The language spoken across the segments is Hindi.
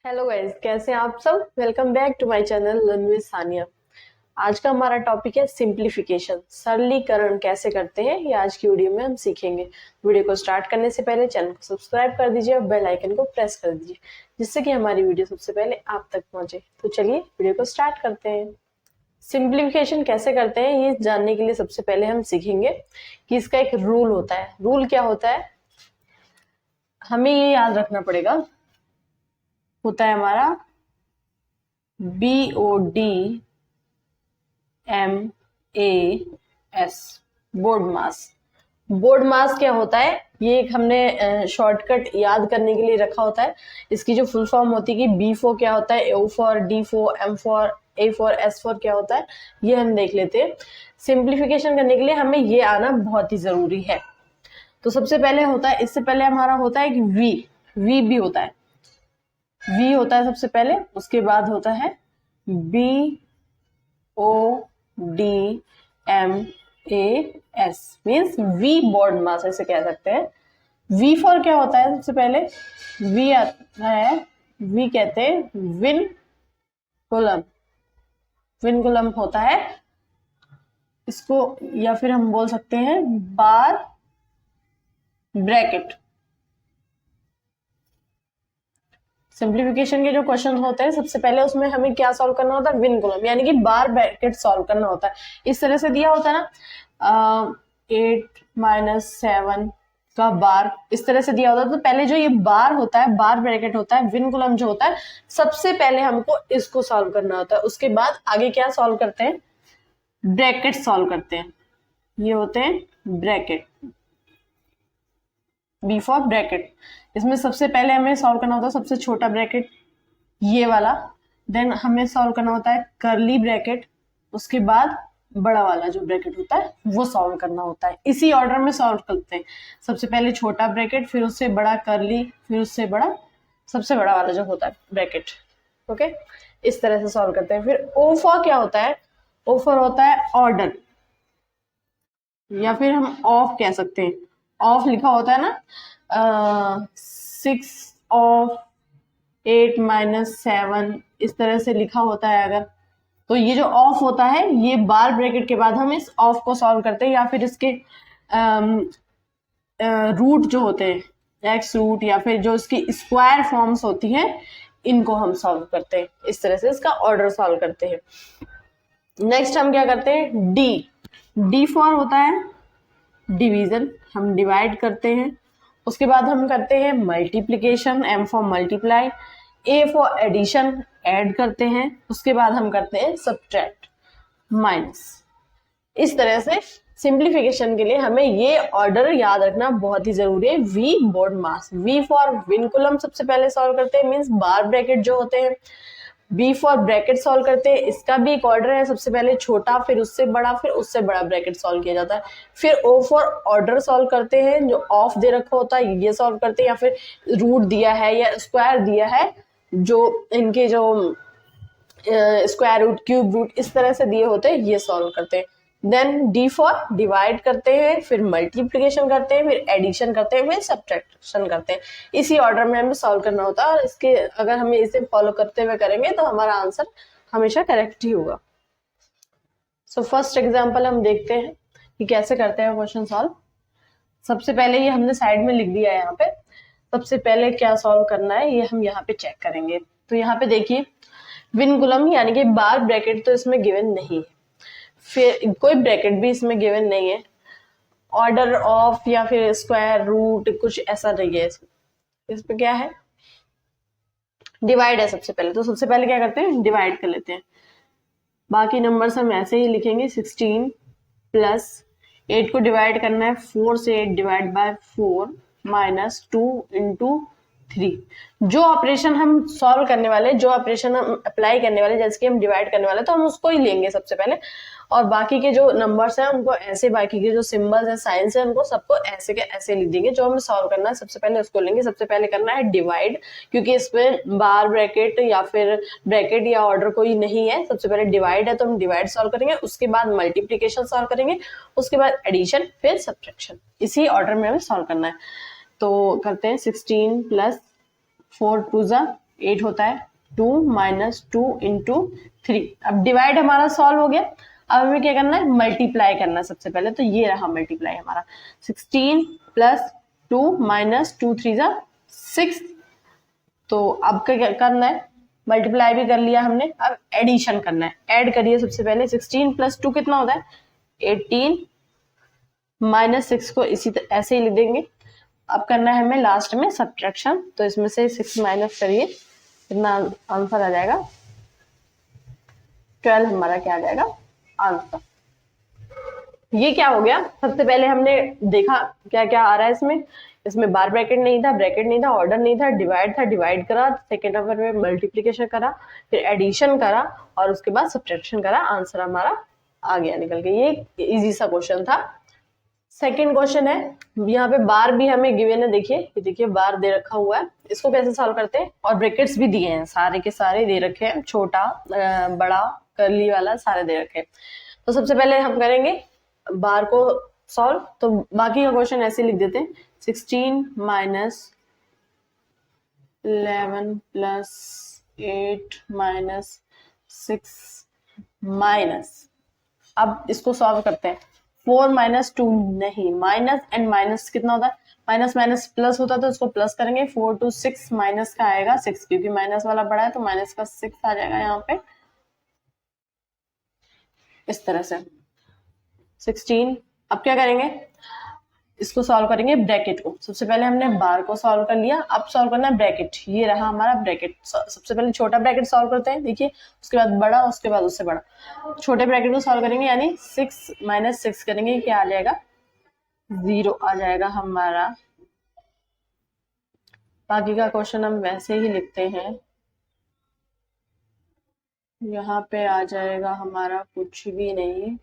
हेलो गाइस, कैसे हैं आप सब। Welcome back to my channel learn with Sania. आज का हमारा टॉपिक है सिंप्लीफिकेशन, सरलीकरण कैसे करते हैं, ये आज की वीडियो में हम सीखेंगे। वीडियो को स्टार्ट करने से पहले चैनल को सब्सक्राइब कर दीजिए और बेल आइकन को प्रेस कर दीजिए, जिससे कि हमारी वीडियो सबसे पहले आप तक पहुंचे। तो चलिए वीडियो को स्टार्ट करते हैं। सिंप्लीफिकेशन कैसे करते हैं ये जानने के लिए सबसे पहले हम सीखेंगे कि इसका एक रूल होता है। रूल क्या होता है, हमें ये याद रखना पड़ेगा। होता है हमारा BODMAS, बोर्ड मास। बोर्ड मास क्या होता है, ये एक हमने शॉर्टकट याद करने के लिए रखा होता है। इसकी जो फुल फॉर्म होती है कि B4 क्या होता है, O4, D4, M4, A4, S4 क्या होता है, ये हम देख लेते हैं। सिंप्लीफिकेशन करने के लिए हमें ये आना बहुत ही जरूरी है। तो सबसे पहले होता है, इससे पहले हमारा होता है कि V भी होता है। V होता है सबसे पहले, उसके बाद होता है BODMAS, मीन्स V बोर्ड मास ऐसे कह सकते हैं। V4 क्या होता है, सबसे पहले V आता है, V कहते हैं विन कूलम। विन कूलम होता है इसको, या फिर हम बोल सकते हैं बार ब्रैकेट। सिंप्लीफिकेशन के जो क्वेश्चन होते हैं सबसे पहले उसमें हमें क्या सॉल्व करना होता है, विन कॉलम यानी कि बार ब्रैकेट सॉल्व करना होता है। इस तरह से दिया होता है ना, 8 - 7 का बार, इस तरह से दिया होता है। तो पहले जो ये बार होता है, बार ब्रैकेट होता है, विन कॉलम जो होता है, सबसे पहले हमको इसको सॉल्व करना होता है। उसके बाद आगे क्या सॉल्व करते हैं, ब्रैकेट सॉल्व करते हैं। ये होते हैं ब्रैकेट, बी फॉर ब्रैकेट। इसमें सबसे पहले हमें सॉल्व करना होता है सबसे छोटा ब्रैकेट, ये वाला। देन हमें सॉल्व करना होता है कर्ली ब्रैकेट, उसके बाद बड़ा वाला जो ब्रैकेट होता है वो सॉल्व करना होता है। इसी ऑर्डर में सॉल्व करते हैं, सबसे पहले छोटा ब्रैकेट, फिर उससे बड़ा कर्ली, फिर उससे बड़ा सबसे बड़ा वाला जो होता है ब्रैकेट। ओके, इस तरह से सॉल्व करते हैं। फिर O फॉर क्या होता है, O फॉर होता है ऑर्डर, या फिर हम ऑफ कह सकते हैं। ऑफ लिखा होता है ना, 6 ऑफ 8 - 7, इस तरह से लिखा होता है अगर। तो ये जो ऑफ होता है, ये बार ब्रैकेट के बाद हम इस ऑफ को सॉल्व करते हैं, या फिर इसके रूट जो होते हैं, एक्स रूट, या फिर जो इसकी स्क्वायर फॉर्म्स होती हैं, इनको हम सॉल्व करते हैं। इस तरह से इसका ऑर्डर सॉल्व करते हैं। नेक्स्ट हम क्या करते हैं, डी फॉर होता है डिवीजन, हम डिवाइड करते हैं। उसके बाद हम करते हैं multiplication, M for multiply, A for addition, add करते हैं। उसके बाद हम करते हैं सब्ट्रैक्ट, माइनस। इस तरह से सिंप्लीफिकेशन के लिए हमें ये ऑर्डर याद रखना बहुत ही जरूरी है। V board mass, V for win coulomb सबसे पहले सॉल्व करते हैं, मींस बार ब्रैकेट जो होते हैं। B फॉर ब्रैकेट सॉल्व करते हैं, इसका भी एक ऑर्डर है, सबसे पहले छोटा, फिर उससे बड़ा, फिर उससे बड़ा ब्रैकेट सॉल्व किया जाता है। फिर O फॉर ऑर्डर सॉल्व करते हैं, जो ऑफ दे रखा होता है ये सॉल्व करते हैं, या फिर रूट दिया है या स्क्वायर दिया है, जो इनके जो स्क्वायर रूट, क्यूब रूट, इस तरह से दिए होते हैं, ये सॉल्व करते हैं। देन D फॉर डिवाइड करते हैं, फिर मल्टीप्लिकेशन करते हैं, फिर एडिशन करते हैं, फिर सब्ट्रैक्शन करते हैं। इसी ऑर्डर में हमें सॉल्व करना होता है, और इसके अगर हमें इसे फॉलो करते हुए करेंगे तो हमारा आंसर हमेशा करेक्ट ही होगा। सो फर्स्ट एग्जांपल हम देखते हैं कि कैसे करते हैं क्वेश्चन सॉल्व। सबसे पहले ये हमने साइड में लिख दिया है, यहाँ पे सबसे पहले क्या सॉल्व करना है ये हम यहाँ पे चेक करेंगे। तो यहाँ पे देखिए, विन कूलम यानी कि बार ब्रैकेट तो इसमें गिवन नहीं है, फिर कोई ब्रैकेट भी इसमें गिवन नहीं है, ऑर्डर ऑफ या फिर स्क्वायर रूट कुछ ऐसा नहीं है। इस पे क्या है, डिवाइड है सबसे पहले। तो सबसे पहले क्या करते हैं, डिवाइड कर लेते हैं। बाकी नंबर्स हम ऐसे ही लिखेंगे, 16 प्लस 8 को डिवाइड करना है 4 से, 8 डिवाइड बाय 4 माइनस 2 इंटू 3। जो ऑपरेशन हम सॉल्व करने वाले, जो ऑपरेशन हम अप्लाई करने वाले, जैसे कि हम डिवाइड करने वाले, तो हम उसको ही लेंगे सबसे पहले, और बाकी के जो नंबर्स हैं उनको ऐसे, बाकी के जो सिंबल्स हैं, साइंस है, उनको सबको ऐसे के ऐसे लिख देंगे। जो हमें सॉल्व करना है सबसे पहले उसको लेंगे। सबसे पहले करना है डिवाइड, क्योंकि इसमें बार ब्रैकेट या फिर ब्रैकेट या ऑर्डर कोई नहीं है। सबसे पहले डिवाइड है तो हम डिवाइड सॉल्व करेंगे, उसके बाद मल्टीप्लीकेशन सॉल्व करेंगे, उसके बाद एडिशन, फिर सब्ट्रैक्शन। इसी ऑर्डर में हमें सॉल्व करना है। तो करते हैं 16 प्लस 4 2 जा 8 होता है 2 माइनस 2 इंटू 3। अब डिवाइड हमारा सॉल्व हो गया। अब हमें क्या करना है, मल्टीप्लाई करना है सबसे पहले। तो ये रहा मल्टीप्लाई हमारा, 16 प्लस 2 माइनस 2 3 जा 6। तो अब क्या करना है, मल्टीप्लाई भी कर लिया हमने, अब एडिशन करना है। ऐड करिए सबसे पहले, 16 प्लस 2 कितना होता है 18, माइनस 6 को ऐसे ही लिख देंगे। अब करना है हमें लास्ट में सब्ट्रैक्शन। तो इसमें से 6 माइनस करिए, कितना आंसर आ जाएगा 12 हमारा क्या आ जाएगा आंसर। ये क्या हो गया, सबसे पहले हमने देखा क्या क्या आ रहा है इसमें। इसमें बार ब्रैकेट नहीं था, ब्रैकेट नहीं था, ऑर्डर नहीं था, डिवाइड था, डिवाइड करा, सेकेंड नंबर में मल्टीप्लीकेशन करा, फिर एडिशन करा और उसके बाद सब्ट्रैक्शन करा, आंसर हमारा आ गया निकल के। ये इजी सा क्वेश्चन था। सेकेंड क्वेश्चन है, यहाँ पे बार भी हमें गिवन है। देखिए ये देखिए बार दे रखा हुआ है, इसको कैसे सॉल्व करते हैं, और ब्रैकेट्स भी दिए हैं, सारे के सारे दे रखे हैं, छोटा बड़ा कर्ली वाला सारे दे रखे हैं। तो सबसे पहले हम करेंगे बार को सॉल्व। तो बाकी का क्वेश्चन ऐसे लिख देते हैं, 16 माइनस 11 प्लस 8 माइनस 6 माइनस, अब इसको सॉल्व करते हैं। 4 माइनस 2 नहीं, माइनस एंड माइनस कितना होता है, माइनस माइनस प्लस होता है तो इसको प्लस करेंगे। 4 to 6 माइनस का आएगा 6, क्योंकि माइनस वाला बड़ा है तो माइनस का 6 आ जाएगा यहाँ पे इस तरह से 16। अब क्या करेंगे, इसको सॉल्व करेंगे ब्रैकेट को। सबसे पहले हमने बार को सॉल्व कर लिया, अब सॉल्व करना है ब्रैकेट। ये रहा हमारा ब्रैकेट। सबसे पहले छोटा ब्रैकेट सॉल्व करते हैं, देखिए, उसके बाद बड़ा, उसके बाद उससे बड़ा। छोटे ब्रैकेट को सॉल्व करेंगे, यानी 6 माइनस 6 करेंगे, क्या आ जाएगा 0 आ जाएगा हमारा। बाकी का क्वेश्चन हम वैसे ही लिखते हैं, यहाँ पे आ जाएगा हमारा कुछ भी नहीं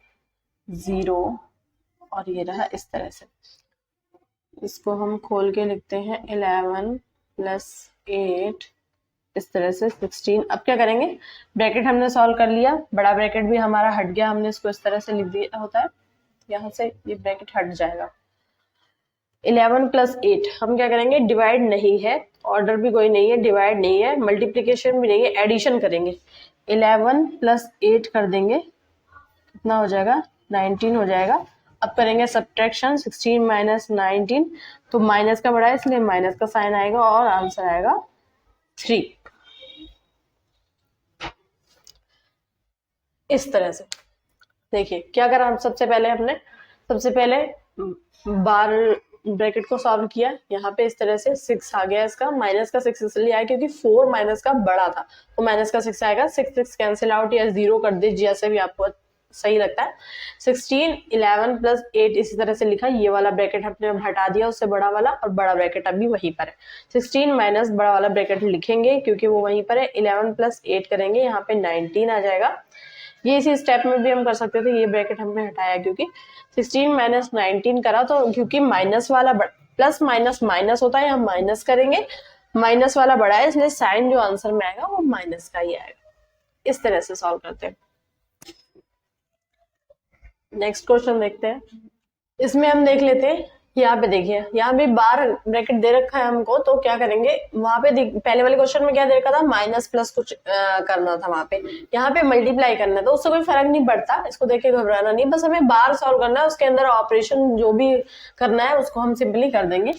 0, और ये रहा इस तरह से। इसको हम खोल के लिखते हैं 11 प्लस 8 इस तरह से 16। अब क्या करेंगे, ब्रैकेट हमने सॉल्व कर लिया, बड़ा ब्रैकेट भी हमारा हट गया, हमने इसको इस तरह से लिख दिया होता है, यहाँ से ये ब्रैकेट हट जाएगा। 11 प्लस 8 हम क्या करेंगे, डिवाइड नहीं है, ऑर्डर भी कोई नहीं है, डिवाइड नहीं है, मल्टीप्लीकेशन भी नहीं है, एडिशन करेंगे। 11 प्लस 8 कर देंगे, कितना हो जाएगा 19 हो जाएगा। अब करेंगे सब्ट्रैक्शन, 16 माइनस 19, तो माइनस का बड़ा है इसलिए माइनस का साइन आएगा और आंसर आएगा 3। इस तरह से देखिए क्या करा हम, सबसे पहले बार ब्रैकेट को सॉल्व किया, यहाँ पे इस तरह से 6 आ गया, इसका माइनस का 6 इसलिए आया क्योंकि 4 माइनस का बड़ा था, तो माइनस का 6 आएगा। 6 कैंसिल आउट या 0 कर दे, जैसे भी आपको सही लगता है। 16 11 प्लस 8 इसी तरह से लिखा, ये वाला ब्रैकेट हमने हटा दिया उससे बड़ा वाला, और बड़ा ब्रैकेट अभी वहीं पर है। 16 माइनस बड़ा वाला ब्रैकेट लिखेंगे क्योंकि वो वहीं पर है, 11 प्लस 8 करेंगे, यहाँ पे 19 आ जाएगा। ये इसी स्टेप में भी हम कर सकते थे, ये ब्रैकेट हमने हटाया क्योंकि 16 माइनस 19 करा, तो क्योंकि माइनस वाला प्लस माइनस माइनस होता है, हम माइनस करेंगे, माइनस वाला बड़ा है इसलिए साइन जो आंसर में आएगा वो माइनस का ही आएगा। इस तरह से सॉल्व करते हैं। नेक्स्ट क्वेश्चन देखते हैं, इसमें हम देख लेते हैं, यहाँ पे देखिए, यहाँ भी बार ब्रैकेट दे रखा है हमको, तो क्या करेंगे, वहां पे पहले वाले क्वेश्चन में क्या दे रखा था, माइनस प्लस कुछ करना था वहां पे, यहाँ पे मल्टीप्लाई करना है, तो उससे कोई फर्क नहीं पड़ता, इसको देख के घबराना नहीं, बस हमें बार सॉल्व करना है, उसके अंदर ऑपरेशन जो भी करना है उसको हम सिंपली कर देंगे।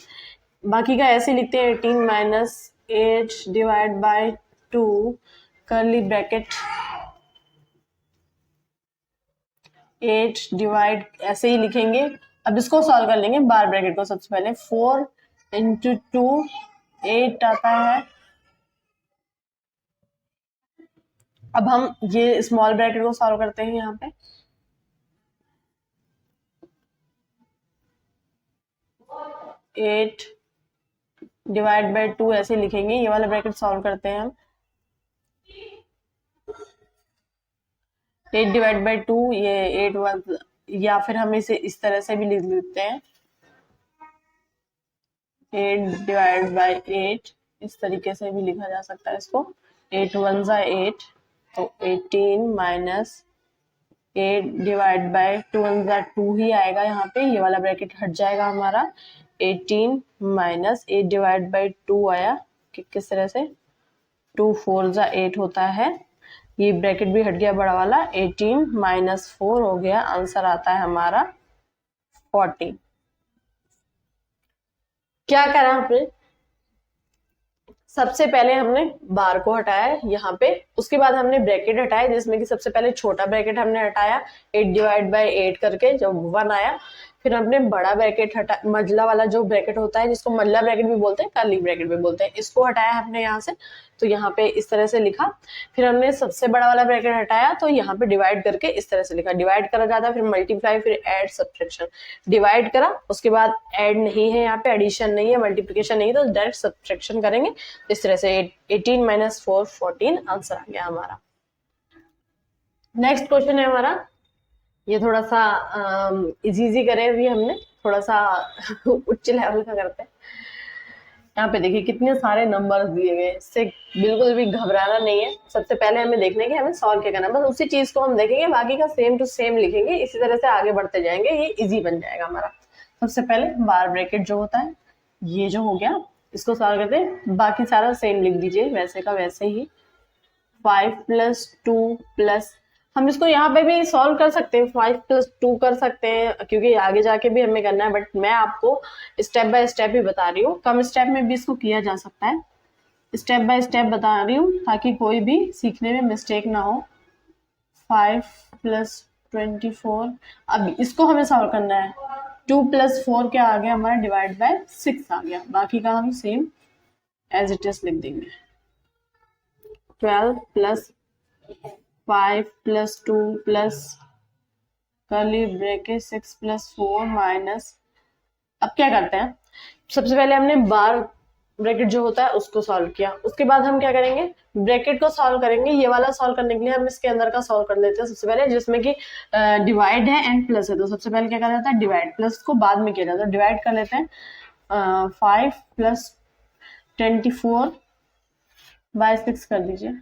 बाकी का ऐसे लिखते हैं, 18 minus 8 divide by 2 curly bracket 8 divide, ऐसे ही लिखेंगे। अब इसको सॉल्व कर लेंगे बार ब्रैकेट को। सबसे पहले 4 इंटू 2 8 आता है। अब हम ये स्मॉल ब्रैकेट को सॉल्व करते हैं, यहाँ पे 8 डिवाइड बाय 2 ऐसे लिखेंगे, ये वाला ब्रैकेट सॉल्व करते हैं हम। 8 डिवाइड बाय 2 ये 8 1, या फिर हम इसे इस तरह से भी लिख लेते हैं, 8 डिवाइड बाय 8 इस तरीके से भी लिखा जा सकता है इसको। 8 1 8, तो 18 माइनस 8 डिवाइड बाय 2 1 2 ही आएगा, यहाँ पे ये वाला ब्रैकेट हट जाएगा हमारा। 18 माइनस 8 डिवाइड बाय 2 आया, किस तरह से 2 4 जा 8 होता है, ये ब्रैकेट भी हट गया बड़ा वाला, 18 माइनस 4 हो गया, आंसर आता है हमारा 40। क्या करा हमने, सबसे पहले हमने बार को हटाया यहाँ पे, उसके बाद हमने ब्रैकेट हटाया जिसमें कि सबसे पहले छोटा ब्रैकेट हमने हटाया 8 डिवाइड बाय 8 करके जब 1 आया, फिर हमने बड़ा ब्रैकेट हटा, मजला वाला जो ब्रैकेट होता है जिसको मजला ब्रैकेट भी बोलते हैं, कर्ली ब्रैकेट भी बोलते हैं, इसको हटाया हमने यहाँ से, तो यहाँ पे इस तरह से लिखा। फिर हमने सबसे बड़ा वाला ब्रैकेट हटाया तो यहाँ पे डिवाइड करके इस तरह से लिखा, डिवाइड करा जाता है, फिर मल्टीप्लाई, फिर ऐड, सब्ट्रैक्शन, डिवाइड करा, उसके बाद ऐड नहीं है यहाँ पे, एडिशन नहीं है, मल्टीप्लिकेशन नहीं है, तो डायरेक्ट सब्ट्रैक्शन करेंगे इस तरह से। 18 माइनस 4 14 आंसर आ गया हमारा। नेक्स्ट क्वेश्चन है हमारा, ये थोड़ा सा इजी करे भी हमने, थोड़ा सा उच्च लेवल का करते हैं। यहाँ पे देखिए कितने सारे नंबर्स दिए गए, इससे बिल्कुल भी घबराना नहीं है। सबसे पहले हमें देखना है कि हमें सॉल्व क्या करना है, बस उसी चीज को हम देखेंगे, बाकी का सेम टू सेम लिखेंगे, इसी तरह से आगे बढ़ते जाएंगे, ये इजी बन जाएगा हमारा। सबसे पहले बार ब्रैकेट जो होता है ये जो हो गया, इसको सॉल्व करते हैं, बाकी सारा सेम लिख दीजिए वैसे का वैसे ही। 5 + 2 प्लस, हम इसको यहाँ पे भी सॉल्व कर सकते हैं, 5 + 2 कर सकते हैं, क्योंकि आगे जाके भी हमें करना है, बट मैं आपको स्टेप बाय स्टेप ही बता रही हूँ, कम स्टेप में भी इसको किया जा सकता है, स्टेप बाय स्टेप बता रही हूँ ताकि कोई भी सीखने में मिस्टेक ना हो। 5 + 24, अब इसको हमें सॉल्व करना है, 2 + 4 क्या आ गया हमारा, डिवाइड बाय 6 आ गया, बाकी का हम सेम एज इट इज लिख देंगे। 12 + 5 + 2 प्लस कर्ली ब्रैकेट 6 + 4 माइनस, अब क्या करते हैं, सबसे पहले हमने बार ब्रैकेट जो होता है उसको सॉल्व किया, उसके बाद हम क्या करेंगे, ब्रैकेट को सॉल्व करेंगे। ये वाला सॉल्व करने के लिए हम इसके अंदर का सॉल्व कर लेते हैं सबसे पहले, जिसमें कि डिवाइड है एंड प्लस है, तो सबसे पहले क्या करा जाता है, डिवाइड, प्लस को बाद में किया जाता है, डिवाइड कर लेते हैं। 5 + 24 बाय 6 कर दीजिए,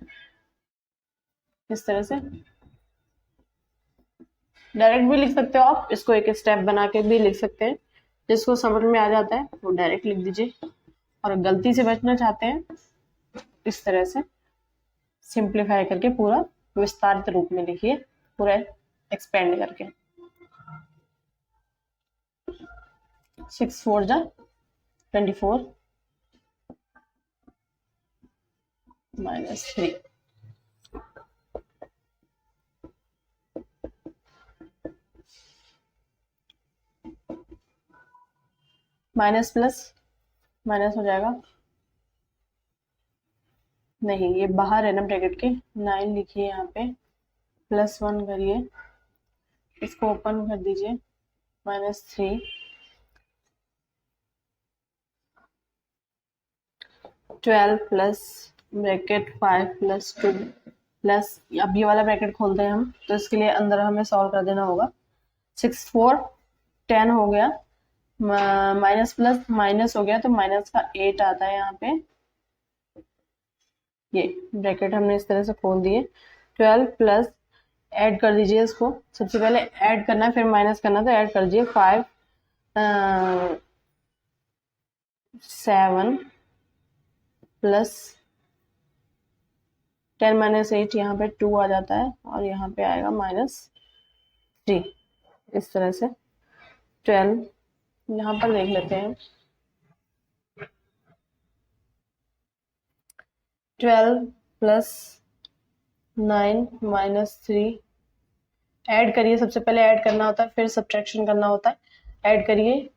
इस तरह से डायरेक्ट भी लिख सकते हो आप, इसको एक स्टेप बना के भी लिख सकते हैं, जिसको समझ में आ जाता है वो डायरेक्ट लिख दीजिए, और गलती से बचना चाहते हैं इस तरह से सिंप्लीफाई करके पूरा विस्तारित रूप में लिखिए, पूरा एक्सपेंड करके। 6 4 जा 24 -3, माइनस प्लस माइनस हो जाएगा, नहीं ये बाहर है ना ब्रैकेट के, 9 लिखिए यहाँ पे, +1 करिए, इसको ओपन कर दीजिए, -3, 12 प्लस ब्रैकेट 5 + 2 प्लस, अब ये वाला ब्रैकेट खोलते हैं हम, तो इसके लिए अंदर हमें सॉल्व कर देना होगा। 6 4 10 हो गया, माइनस प्लस माइनस हो गया, तो माइनस का 8 आता है यहाँ पे, ये ब्रैकेट हमने इस तरह से खोल दिए। 12 प्लस ऐड कर दीजिए, इसको सबसे पहले ऐड करना है फिर माइनस करना, तो ऐड कर दीजिए। 5 7 प्लस 10 - 8, यहाँ पे 2 आ जाता है, और यहाँ पे आएगा -3, इस तरह से। 12 यहाँ पर देख लेते हैं, 12 प्लस 9 -3, ऐड करिए, सबसे पहले ऐड करना होता है फिर सब्ट्रैक्शन करना होता है, ऐड करिए।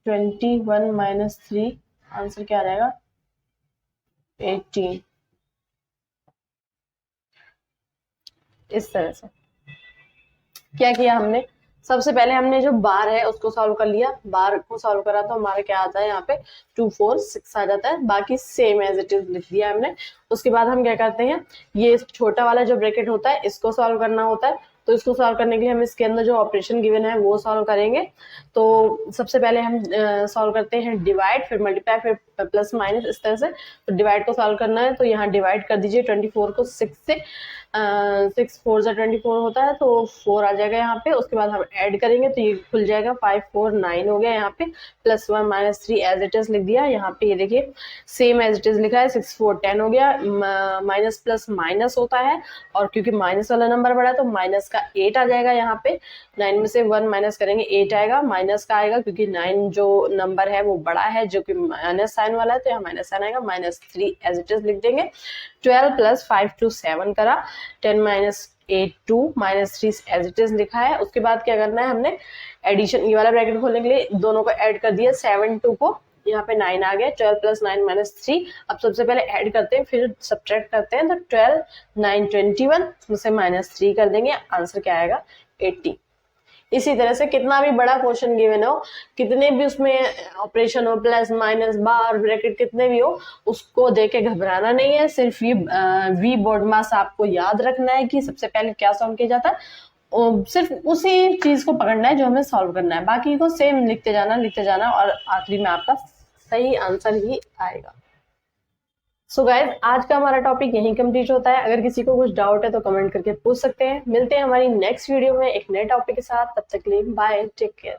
21 - 3, आंसर क्या आ जाएगा, 18, इस तरह से क्या किया हमने, सबसे पहले हमने जो बार है उसको सॉल्व कर लिया, बार को सॉल्व करा तो हमारा क्या आता है यहाँ पे 2 4 6 आ जाता है, बाकी सेम एज इट इज लिख दिया हमने। उसके बाद हम क्या करते हैं, ये छोटा वाला जो ब्रैकेट होता है इसको सॉल्व करना होता है, तो इसको सॉल्व करने के लिए हम इसके अंदर जो ऑपरेशन गिवन है वो सॉल्व करेंगे। तो सबसे पहले हम सॉल्व करते हैं डिवाइड, फिर मल्टीप्लाई, फिर प्लस माइनस, इस तरह से। तो डिवाइड को सॉल्व करना है तो यहाँ डिवाइड कर दीजिए 24 को 6 से। 6 4 जा 24 होता है, तो 4 आ जाएगा यहाँ पे। उसके बाद हम ऐड करेंगे तो ये खुल जाएगा, 5 4 9 हो गया यहाँ पे। +1 -3 एज इट इज लिख दिया यहाँ पे, ये देखिए सेम एज इट इज लिखा है। 6 4 10 हो गया। माइनस प्लस माइनस होता है, और क्योंकि माइनस वाला नंबर बड़ा है तो माइनस का 8 आ जाएगा यहाँ पे। 9 में से 1 माइनस करेंगे 8 आएगा, माइनस का आएगा क्योंकि 9 जो नंबर है वो बड़ा है, जो कि माइनस साइन वाला है, तो यहाँ माइनस साइन आएगा। -3 एज इट इज लिख देंगे। 12 + 5 2 7 करा। 10 - 8 2 -3 एज इट इज लिखा है। उसके बाद क्या करना है, हमने एडिशन, ये वाला ब्रैकेट खोलने के लिए दोनों को ऐड कर दिया। 7 2 को यहाँ पे 9 आ गया। 12 + 9 - 3। अब सबसे पहले ऐड करते हैं, फिर सब्ट्रैक्ट करते हैं। तो 12 9 21, उसमें से -3 कर देंगे। आंसर क्या आएगा, 80। इसी तरह से कितना भी बड़ा क्वेश्चन गिवन हो, कितने भी उसमें ऑपरेशन हो, प्लस माइनस बार ब्रैकेट कितने भी हो, उसको देख के घबराना नहीं है। सिर्फ ये वी बोर्ड मास आपको याद रखना है कि सबसे पहले क्या सॉल्व किया जाता है। सिर्फ उसी चीज को पकड़ना है जो हमें सॉल्व करना है, बाकी को सेम लिखते जाना और आखिरी में आपका सही आंसर ही आएगा। सो गाइज, आज का हमारा टॉपिक यहीं कंप्लीट होता है। अगर किसी को कुछ डाउट है तो कमेंट करके पूछ सकते हैं। मिलते हैं हमारी नेक्स्ट वीडियो में एक नए टॉपिक के साथ। तब तक के लिए बाय, टेक केयर।